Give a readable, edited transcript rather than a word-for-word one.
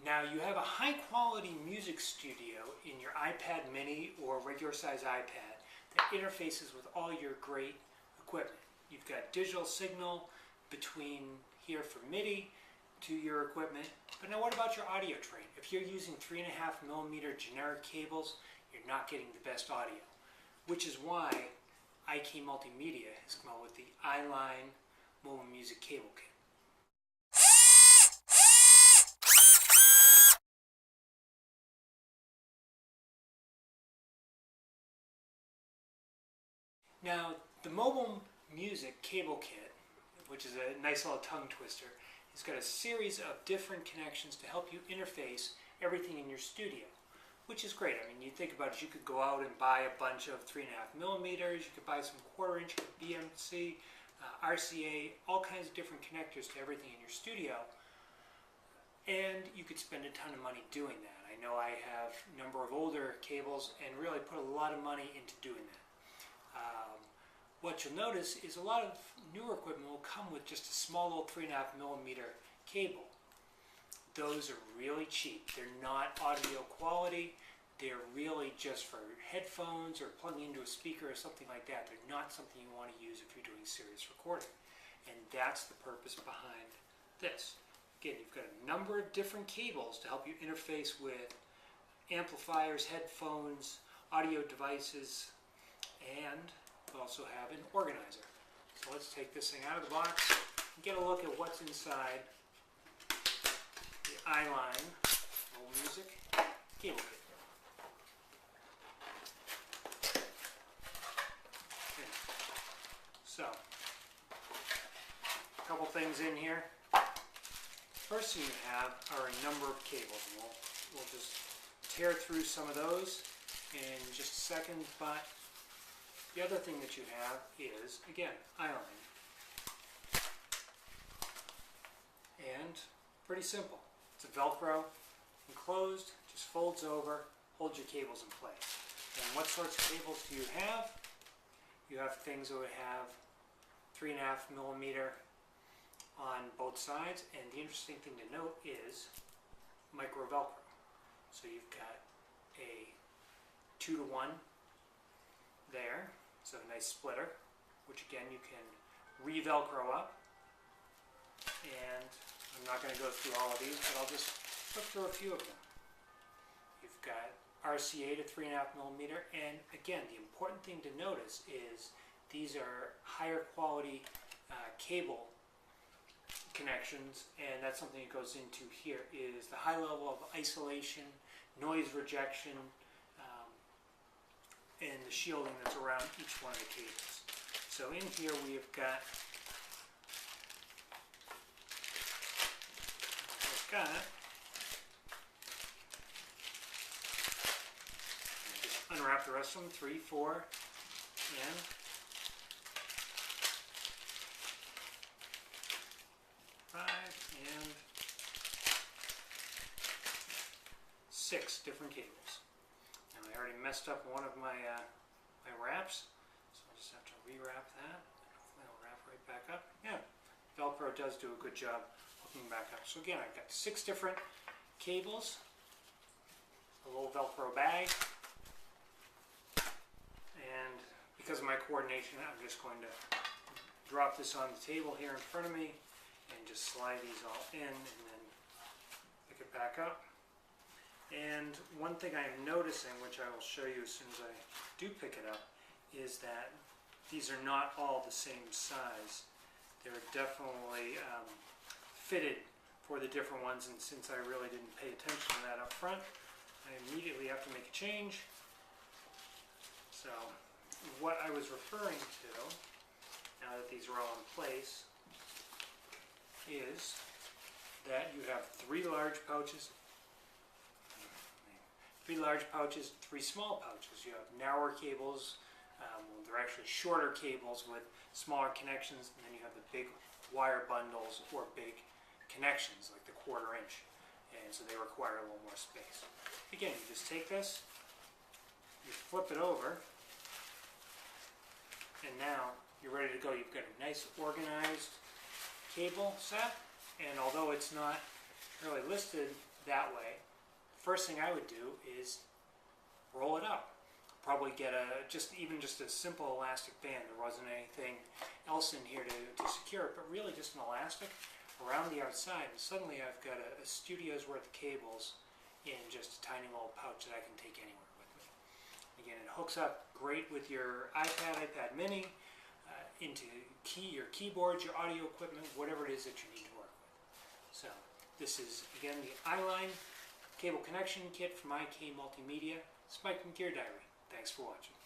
Now you have a high quality music studio in your iPad mini or regular size iPad that interfaces with all your great equipment. You've got digital signal between here for MIDI to your equipment, but now what about your audio train? If you're using 3.5mm generic cables, you're not getting the best audio, which is why IK Multimedia has come out with the iLine mobile music cable kit. Now, the mobile music cable kit, which is a nice little tongue twister, has got a series of different connections to help you interface everything in your studio, which is great. I mean, you think about it, you could go out and buy a bunch of 3.5mm, you could buy some 1/4 inch BMC, RCA, all kinds of different connectors to everything in your studio, and you could spend a ton of money doing that. I know I have a number of older cables and really put a lot of money into doing that. What you'll notice is a lot of newer equipment will come with just a small little 3.5mm cable. Those are really cheap. They're not audio quality. They're really just for headphones or plugging into a speaker or something like that. They're not something you want to use if you're doing serious recording. And that's the purpose behind this. Again, you've got a number of different cables to help you interface with amplifiers, headphones, audio devices, and we also have an organizer. So let's take this thing out of the box and get a look at what's inside the iLine mobile music cable kit. Okay. So, a couple things in here. First thing you have are a number of cables. We'll just tear through some of those in just a second, but the other thing that you have is, again, iLine. And pretty simple. It's a Velcro, enclosed, just folds over, holds your cables in place. And what sorts of cables do you have? You have things that would have 3.5mm on both sides, and the interesting thing to note is micro Velcro. So you've got a 2-to-1 there. So a nice splitter, which again you can re-Velcro up. And I'm not going to go through all of these, but I'll just look through a few of them. You've got RCA to 3.5mm, and again, the important thing to notice is these are higher quality cable connections, and that's something that goes into here is the high level of isolation, noise rejection, and the shielding that's around each one of the cables. So in here we have got just unwrap the rest of them, 3, 4, and 5, and 6 different cables. Now I already messed up one of my my wraps, so I'll just have to rewrap that. Hopefully it'll wrap right back up. Yeah, Velcro does do a good job hooking back up. So again, I've got 6 different cables, a little Velcro bag, and because of my coordination, I'm just going to drop this on the table here in front of me and just slide these all in and then pick it back up. And one thing I am noticing, which I will show you as soon as I do pick it up, is that these are not all the same size. They're definitely fitted for the different ones, and since I really didn't pay attention to that up front, I immediately have to make a change. So what I was referring to, now that these are all in place, is that you have 3 large pouches, 3 small pouches. You have narrower cables, they're actually shorter cables with smaller connections, and then you have the big wire bundles or big connections like the 1/4 inch, and so they require a little more space. Again, you just take this, you flip it over, and now you're ready to go. You've got a nice organized cable set, and although it's not really listed that way, first thing I would do is roll it up. Probably get even just a simple elastic band. There wasn't anything else in here to secure it, but really just an elastic around the outside. And suddenly I've got a studio's worth of cables in just a tiny little pouch that I can take anywhere with me. Again, it hooks up great with your iPad mini, into your keyboard, your audio equipment, whatever it is that you need to work with. So this is, again, the iLine cable connection kit from IK Multimedia. It's Mike from Gear Diary. Thanks for watching.